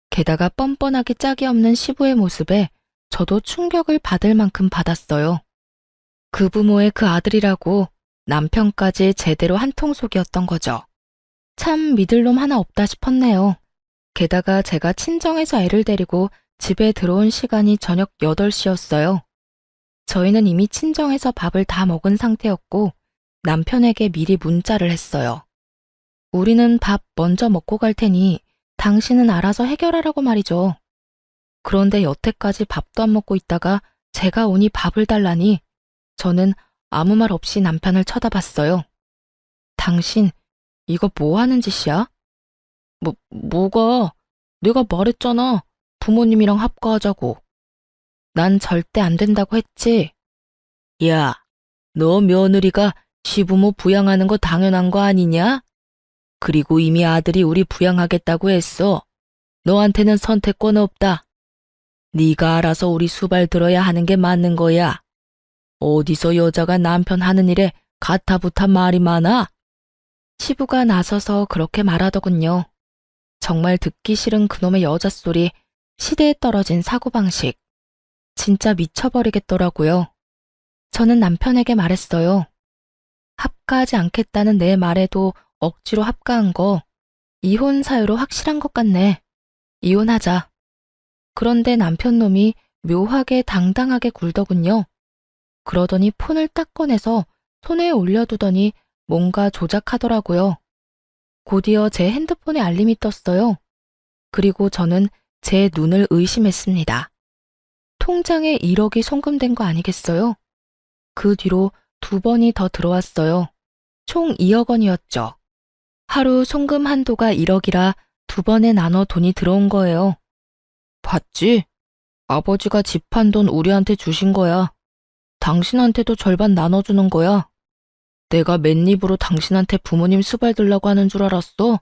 게다가 뻔뻔하게 짝이 없는 시부의 모습에 저도 충격을 받을 만큼 받았어요. 그 부모의 그 아들이라고 남편까지 제대로 한통속이었던 거죠. 참 믿을 놈 하나 없다 싶었네요. 게다가 제가 친정에서 애를 데리고 집에 들어온 시간이 저녁 8시였어요. 저희는 이미 친정에서 밥을 다 먹은 상태였고 남편에게 미리 문자를 했어요. 우리는 밥 먼저 먹고 갈 테니 당신은 알아서 해결하라고 말이죠. 그런데 여태까지 밥도 안 먹고 있다가 제가 오니 밥을 달라니 저는 아무 말 없이 남편을 쳐다봤어요. 당신, 이거 뭐 하는 짓이야? 뭐가? 내가 말했잖아. 부모님이랑 합가하자고. 난 절대 안 된다고 했지. 야, 너 며느리가 시부모 부양하는 거 당연한 거 아니냐? 그리고 이미 아들이 우리 부양하겠다고 했어. 너한테는 선택권 없다. 네가 알아서 우리 수발 들어야 하는 게 맞는 거야. 어디서 여자가 남편 하는 일에 가타부타 말이 많아? 시부가 나서서 그렇게 말하더군요. 정말 듣기 싫은 그놈의 여자 소리, 시대에 떨어진 사고방식. 진짜 미쳐버리겠더라고요. 저는 남편에게 말했어요. 합가하지 않겠다는 내 말에도 억지로 합가한 거, 이혼 사유로 확실한 것 같네. 이혼하자. 그런데 남편 놈이 묘하게 당당하게 굴더군요. 그러더니 폰을 딱 꺼내서 손에 올려두더니 뭔가 조작하더라고요. 곧이어 제 핸드폰에 알림이 떴어요. 그리고 저는 제 눈을 의심했습니다. 통장에 1억이 송금된 거 아니겠어요? 그 뒤로 2번이 더 들어왔어요. 총 2억 원이었죠. 하루 송금 한도가 1억이라 2번에 나눠 돈이 들어온 거예요. 봤지? 아버지가 집한 돈 우리한테 주신 거야. 당신한테도 절반 나눠주는 거야. 내가 맨입으로 당신한테 부모님 수발 들라고 하는 줄 알았어?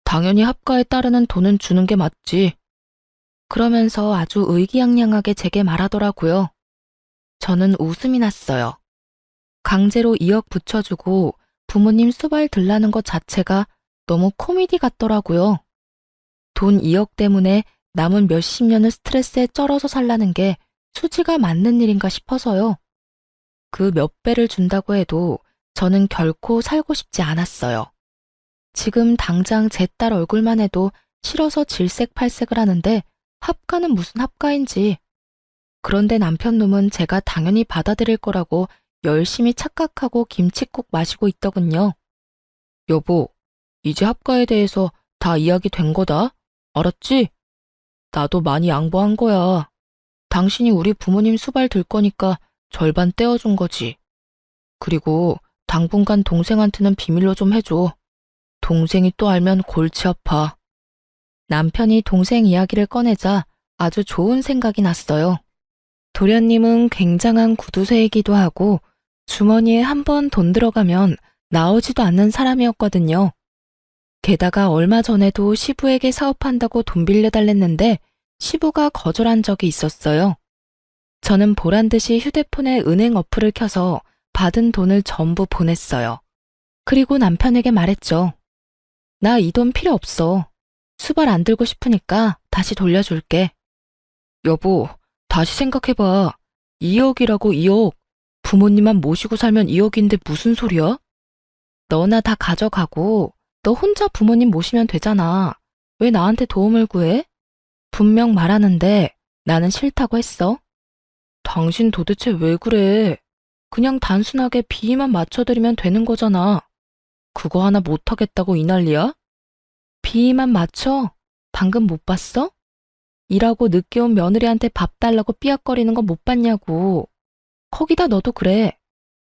당연히 합가에 따르는 돈은 주는 게 맞지. 그러면서 아주 의기양양하게 제게 말하더라고요. 저는 웃음이 났어요. 강제로 2억 붙여주고 부모님 수발 들라는 것 자체가 너무 코미디 같더라고요. 돈 2억 때문에 남은 몇십 년을 스트레스에 쩔어서 살라는 게 수지가 맞는 일인가 싶어서요. 그 몇 배를 준다고 해도 저는 결코 살고 싶지 않았어요. 지금 당장 제 딸 얼굴만 해도 싫어서 질색팔색을 하는데 합가는 무슨 합가인지. 그런데 남편 놈은 제가 당연히 받아들일 거라고 열심히 착각하고 김칫국 마시고 있더군요. 여보, 이제 합가에 대해서 다 이야기 된 거다. 알았지? 나도 많이 양보한 거야. 당신이 우리 부모님 수발 들 거니까 절반 떼어준 거지. 그리고 당분간 동생한테는 비밀로 좀 해줘. 동생이 또 알면 골치 아파. 남편이 동생 이야기를 꺼내자 아주 좋은 생각이 났어요. 도련님은 굉장한 구두쇠이기도 하고 주머니에 한 번 돈 들어가면 나오지도 않는 사람이었거든요. 게다가 얼마 전에도 시부에게 사업한다고 돈 빌려달랬는데 시부가 거절한 적이 있었어요. 저는 보란듯이 휴대폰에 은행 어플을 켜서 받은 돈을 전부 보냈어요. 그리고 남편에게 말했죠. 나 이 돈 필요 없어. 수발 안 들고 싶으니까 다시 돌려줄게. 여보, 다시 생각해봐. 2억이라고 2억. 부모님만 모시고 살면 2억인데 무슨 소리야? 너나 다 가져가고 너 혼자 부모님 모시면 되잖아. 왜 나한테 도움을 구해? 분명 말하는데 나는 싫다고 했어. 당신 도대체 왜 그래? 그냥 단순하게 비위만 맞춰드리면 되는 거잖아. 그거 하나 못하겠다고 이 난리야? 비위만 맞춰? 방금 못 봤어? 일하고 늦게 온 며느리한테 밥 달라고 삐약거리는 거 못 봤냐고. 거기다 너도 그래.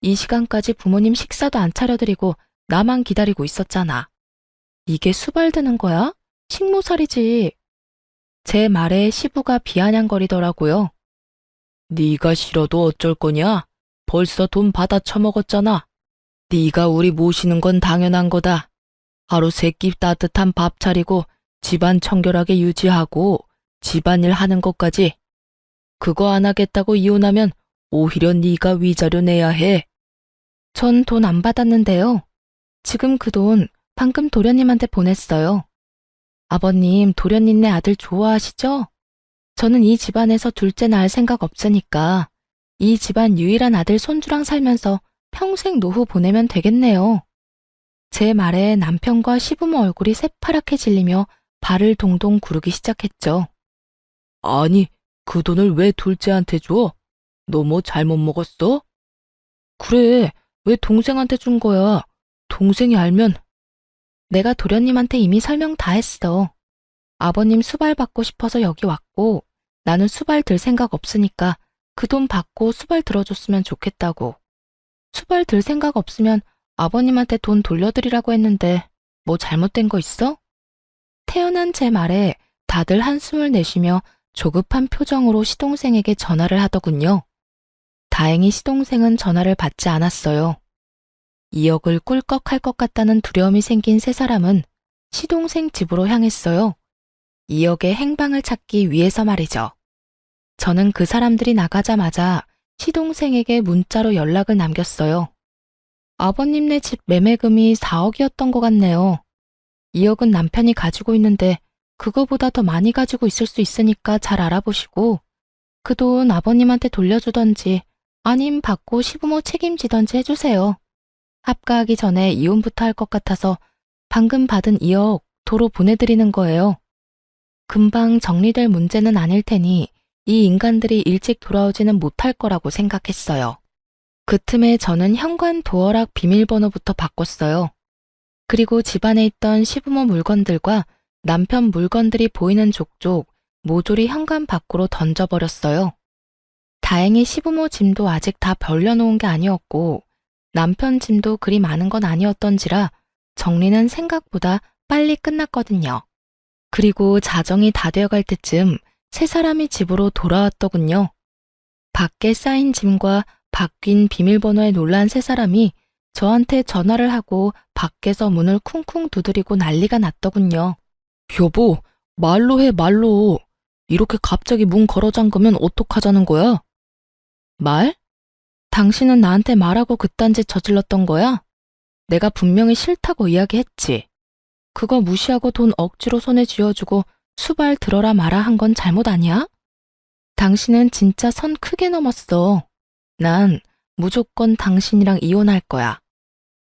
이 시간까지 부모님 식사도 안 차려드리고 나만 기다리고 있었잖아. 이게 수발드는 거야? 식모살이지. 제 말에 시부가 비아냥거리더라고요. 네가 싫어도 어쩔 거냐? 벌써 돈 받아 처먹었잖아. 네가 우리 모시는 건 당연한 거다. 하루 세 끼 따뜻한 밥 차리고 집안 청결하게 유지하고 집안일 하는 것까지. 그거 안 하겠다고 이혼하면 오히려 네가 위자료 내야 해. 전 돈 안 받았는데요. 지금 그 돈 방금 도련님한테 보냈어요. 아버님, 도련님네 아들 좋아하시죠? 저는 이 집안에서 둘째 낳을 생각 없으니까 이 집안 유일한 아들 손주랑 살면서 평생 노후 보내면 되겠네요. 제 말에 남편과 시부모 얼굴이 새파랗게 질리며 발을 동동 구르기 시작했죠. 아니, 그 돈을 왜 둘째한테 줘? 너 뭐 잘못 먹었어? 그래, 왜 동생한테 준 거야? 동생이 알면. 내가 도련님한테 이미 설명 다 했어. 아버님 수발 받고 싶어서 여기 왔고 나는 수발 들 생각 없으니까 그 돈 받고 수발 들어줬으면 좋겠다고. 수발 들 생각 없으면 아버님한테 돈 돌려드리라고 했는데 뭐 잘못된 거 있어? 태어난 제 말에 다들 한숨을 내쉬며 조급한 표정으로 시동생에게 전화를 하더군요. 다행히 시동생은 전화를 받지 않았어요. 2억을 꿀꺽할 것 같다는 두려움이 생긴 세 사람은 시동생 집으로 향했어요. 2억의 행방을 찾기 위해서 말이죠. 저는 그 사람들이 나가자마자 시동생에게 문자로 연락을 남겼어요. 아버님네 집 매매금이 4억이었던 것 같네요. 2억은 남편이 가지고 있는데 그거보다 더 많이 가지고 있을 수 있으니까 잘 알아보시고 그 돈 아버님한테 돌려주던지 아님 받고 시부모 책임지던지 해주세요. 합가하기 전에 이혼부터 할 것 같아서 방금 받은 2억 도로 보내드리는 거예요. 금방 정리될 문제는 아닐 테니 이 인간들이 일찍 돌아오지는 못할 거라고 생각했어요. 그 틈에 저는 현관 도어락 비밀번호부터 바꿨어요. 그리고 집안에 있던 시부모 물건들과 남편 물건들이 보이는 족족 모조리 현관 밖으로 던져버렸어요. 다행히 시부모 짐도 아직 다 벌려놓은 게 아니었고 남편 짐도 그리 많은 건 아니었던지라 정리는 생각보다 빨리 끝났거든요. 그리고 자정이 다 되어갈 때쯤 세 사람이 집으로 돌아왔더군요. 밖에 쌓인 짐과 바뀐 비밀번호에 놀란 세 사람이 저한테 전화를 하고 밖에서 문을 쿵쿵 두드리고 난리가 났더군요. 여보, 말로 해, 말로. 이렇게 갑자기 문 걸어 잠그면 어떡하자는 거야? 말? 당신은 나한테 말하고 그딴 짓 저질렀던 거야? 내가 분명히 싫다고 이야기했지. 그거 무시하고 돈 억지로 손에 쥐어주고 수발 들어라 마라 한 건 잘못 아니야? 당신은 진짜 선 크게 넘었어. 난 무조건 당신이랑 이혼할 거야.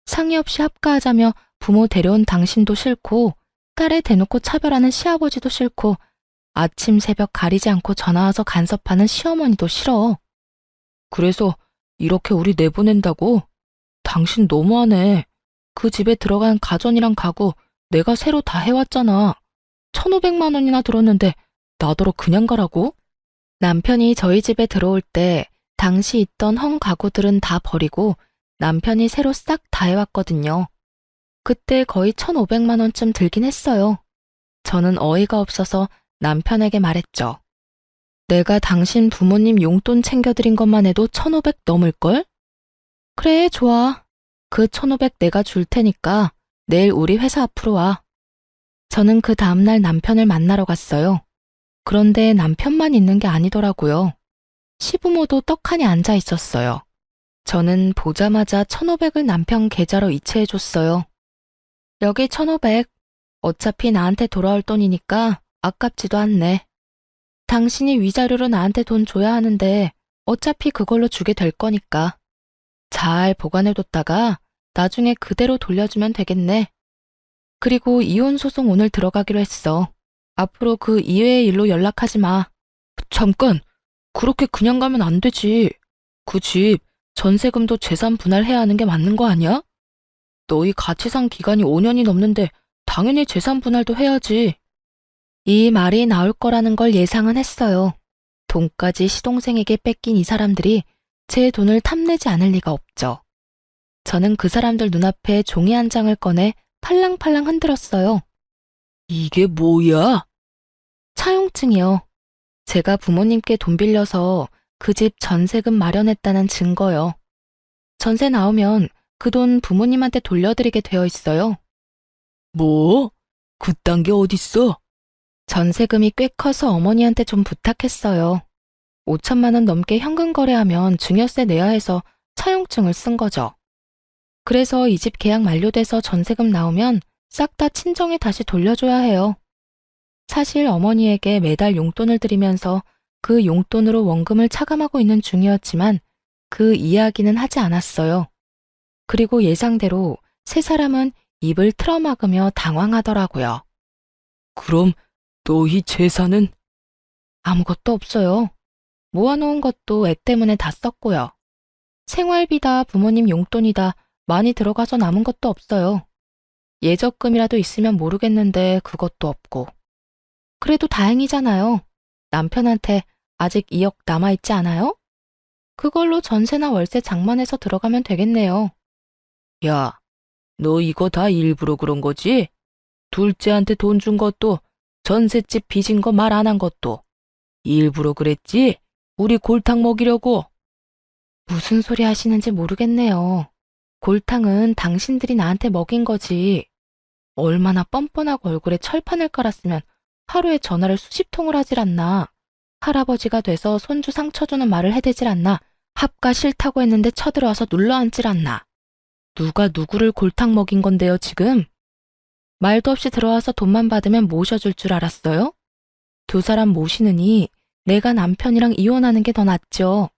상의 없이 합가하자며 부모 데려온 당신도 싫고 딸에 대놓고 차별하는 시아버지도 싫고 아침 새벽 가리지 않고 전화와서 간섭하는 시어머니도 싫어. 그래서 이렇게 우리 내보낸다고? 당신 너무하네. 그 집에 들어간 가전이랑 가구 내가 새로 다 해왔잖아. 1,500만 원이나 들었는데 나더러 그냥 가라고? 남편이 저희 집에 들어올 때 당시 있던 헝 가구들은 다 버리고 남편이 새로 싹 다 해왔거든요. 그때 거의 1,500만 원쯤 들긴 했어요. 저는 어이가 없어서 남편에게 말했죠. 내가 당신 부모님 용돈 챙겨드린 것만 해도 1,500 넘을걸? 그래, 좋아. 그 1,500 내가 줄 테니까 내일 우리 회사 앞으로 와. 저는 그 다음날 남편을 만나러 갔어요. 그런데 남편만 있는 게 아니더라고요. 시부모도 떡하니 앉아 있었어요. 저는 보자마자 1,500을 남편 계좌로 이체해줬어요. 여기 1,500. 어차피 나한테 돌아올 돈이니까 아깝지도 않네. 당신이 위자료로 나한테 돈 줘야 하는데 어차피 그걸로 주게 될 거니까. 잘 보관해뒀다가 나중에 그대로 돌려주면 되겠네. 그리고 이혼 소송 오늘 들어가기로 했어. 앞으로 그 이외의 일로 연락하지 마. 잠깐, 그렇게 그냥 가면 안 되지. 그 집 전세금도 재산 분할해야 하는 게 맞는 거 아니야? 너희 같이 산 기간이 5년이 넘는데 당연히 재산 분할도 해야지. 이 말이 나올 거라는 걸 예상은 했어요. 돈까지 시동생에게 뺏긴 이 사람들이 제 돈을 탐내지 않을 리가 없죠. 저는 그 사람들 눈앞에 종이 한 장을 꺼내 팔랑팔랑 흔들었어요. 이게 뭐야? 차용증이요. 제가 부모님께 돈 빌려서 그 집 전세금 마련했다는 증거요. 전세 나오면 그 돈 부모님한테 돌려드리게 되어 있어요. 뭐? 그딴 게 어딨어? 전세금이 꽤 커서 어머니한테 좀 부탁했어요. 5천만 원 넘게 현금 거래하면 증여세 내야 해서 차용증을 쓴 거죠. 그래서 이 집 계약 만료돼서 전세금 나오면 싹 다 친정에 다시 돌려줘야 해요. 사실 어머니에게 매달 용돈을 드리면서 그 용돈으로 원금을 차감하고 있는 중이었지만 그 이야기는 하지 않았어요. 그리고 예상대로 세 사람은 입을 틀어막으며 당황하더라고요. 그럼 너희 재산은? 아무것도 없어요. 모아놓은 것도 애 때문에 다 썼고요. 생활비다 부모님 용돈이다 많이 들어가서 남은 것도 없어요. 예적금이라도 있으면 모르겠는데 그것도 없고. 그래도 다행이잖아요. 남편한테 아직 2억 남아있지 않아요? 그걸로 전세나 월세 장만해서 들어가면 되겠네요. 야, 너 이거 다 일부러 그런 거지? 둘째한테 돈 준 것도, 전셋집 빚인 거 말 안 한 것도 일부러 그랬지? 우리 골탕 먹이려고. 무슨 소리 하시는지 모르겠네요. 골탕은 당신들이 나한테 먹인 거지. 얼마나 뻔뻔하고 얼굴에 철판을 깔았으면 하루에 전화를 수십 통을 하질 않나. 할아버지가 돼서 손주 상처 주는 말을 해대질 않나. 합가 싫다고 했는데 쳐들어와서 눌러앉질 않나. 누가 누구를 골탕 먹인 건데요, 지금? 말도 없이 들어와서 돈만 받으면 모셔줄 줄 알았어요? 두 사람 모시느니 내가 남편이랑 이혼하는 게 더 낫죠.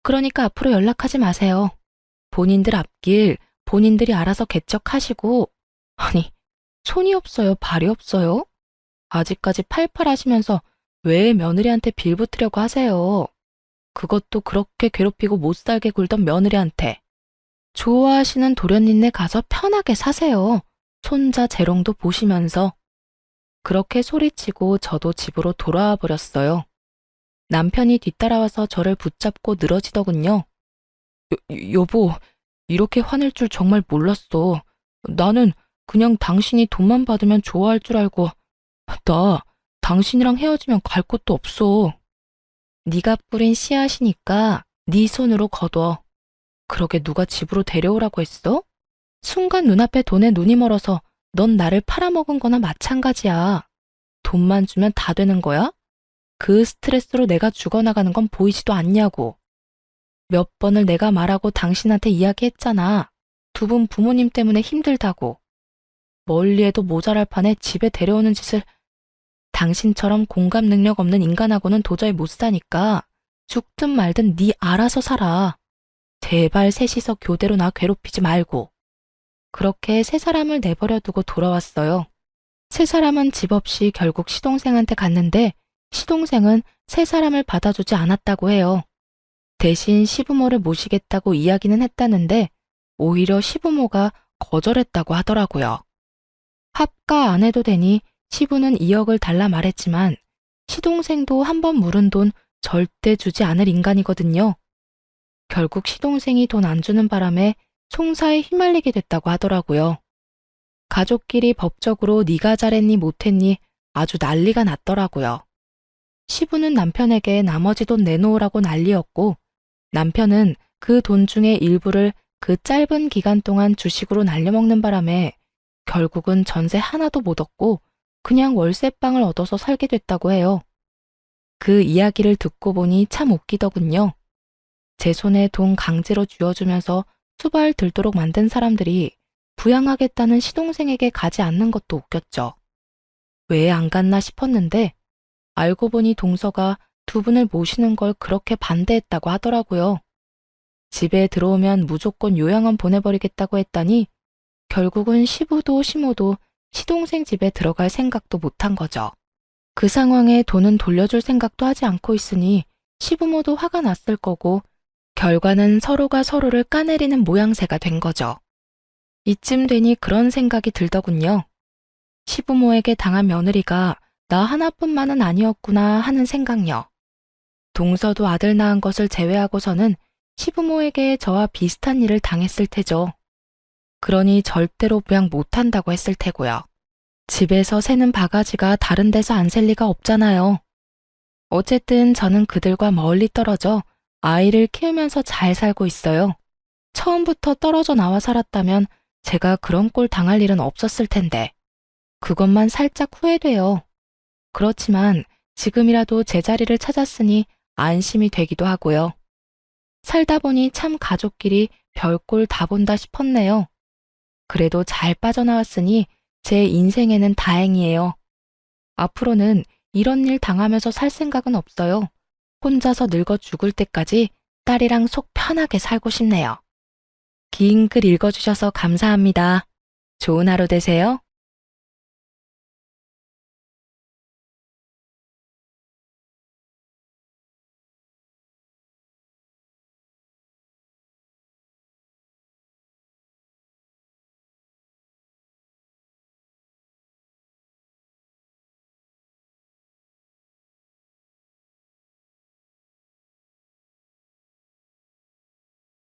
그러니까 앞으로 연락하지 마세요. 본인들 앞길 본인들이 알아서 개척하시고. 아니, 손이 없어요, 발이 없어요? 아직까지 팔팔하시면서 왜 며느리한테 빌붙으려고 하세요? 그것도 그렇게 괴롭히고 못살게 굴던 며느리한테. 좋아하시는 도련님네 가서 편하게 사세요. 손자 재롱도 보시면서. 그렇게 소리치고 저도 집으로 돌아와 버렸어요. 남편이 뒤따라와서 저를 붙잡고 늘어지더군요. 여보, 이렇게 화낼 줄 정말 몰랐어. 나는 그냥 당신이 돈만 받으면 좋아할 줄 알고. 나 당신이랑 헤어지면 갈 곳도 없어. 네가 뿌린 씨앗이니까 네 손으로 거둬. 그러게 누가 집으로 데려오라고 했어? 순간 눈앞에 돈에 눈이 멀어서 넌 나를 팔아먹은 거나 마찬가지야. 돈만 주면 다 되는 거야? 그 스트레스로 내가 죽어나가는 건 보이지도 않냐고. 몇 번을 내가 말하고 당신한테 이야기했잖아. 두 분 부모님 때문에 힘들다고. 멀리해도 모자랄 판에 집에 데려오는 짓을. 당신처럼 공감 능력 없는 인간하고는 도저히 못 사니까 죽든 말든 네 알아서 살아. 제발 셋이서 교대로 나 괴롭히지 말고. 그렇게 세 사람을 내버려 두고 돌아왔어요. 세 사람은 집 없이 결국 시동생한테 갔는데 시동생은 세 사람을 받아주지 않았다고 해요. 대신 시부모를 모시겠다고 이야기는 했다는데 오히려 시부모가 거절했다고 하더라고요. 합가 안 해도 되니 시부는 2억을 달라 말했지만 시동생도 한 번 물은 돈 절대 주지 않을 인간이거든요. 결국 시동생이 돈 안 주는 바람에 송사에 휘말리게 됐다고 하더라고요. 가족끼리 법적으로 네가 잘했니 못했니 아주 난리가 났더라고요. 시부는 남편에게 나머지 돈 내놓으라고 난리였고 남편은 그 돈 중에 일부를 그 짧은 기간 동안 주식으로 날려먹는 바람에 결국은 전세 하나도 못 얻고 그냥 월세방을 얻어서 살게 됐다고 해요. 그 이야기를 듣고 보니 참 웃기더군요. 제 손에 돈 강제로 쥐어주면서 수발 들도록 만든 사람들이 부양하겠다는 시동생에게 가지 않는 것도 웃겼죠. 왜 안 갔나 싶었는데 알고 보니 동서가 두 분을 모시는 걸 그렇게 반대했다고 하더라고요. 집에 들어오면 무조건 요양원 보내버리겠다고 했다니 결국은 시부도 시모도 시동생 집에 들어갈 생각도 못한 거죠. 그 상황에 돈은 돌려줄 생각도 하지 않고 있으니 시부모도 화가 났을 거고 결과는 서로가 서로를 까내리는 모양새가 된 거죠. 이쯤 되니 그런 생각이 들더군요. 시부모에게 당한 며느리가 나 하나뿐만은 아니었구나 하는 생각요. 동서도 아들 낳은 것을 제외하고서는 시부모에게 저와 비슷한 일을 당했을 테죠. 그러니 절대로 부양 못한다고 했을 테고요. 집에서 새는 바가지가 다른 데서 안 셀 리가 없잖아요. 어쨌든 저는 그들과 멀리 떨어져 아이를 키우면서 잘 살고 있어요. 처음부터 떨어져 나와 살았다면 제가 그런 꼴 당할 일은 없었을 텐데. 그것만 살짝 후회돼요. 그렇지만 지금이라도 제자리를 찾았으니 안심이 되기도 하고요. 살다 보니 참 가족끼리 별꼴 다 본다 싶었네요. 그래도 잘 빠져나왔으니 제 인생에는 다행이에요. 앞으로는 이런 일 당하면서 살 생각은 없어요. 혼자서 늙어 죽을 때까지 딸이랑 속 편하게 살고 싶네요. 긴 글 읽어주셔서 감사합니다. 좋은 하루 되세요.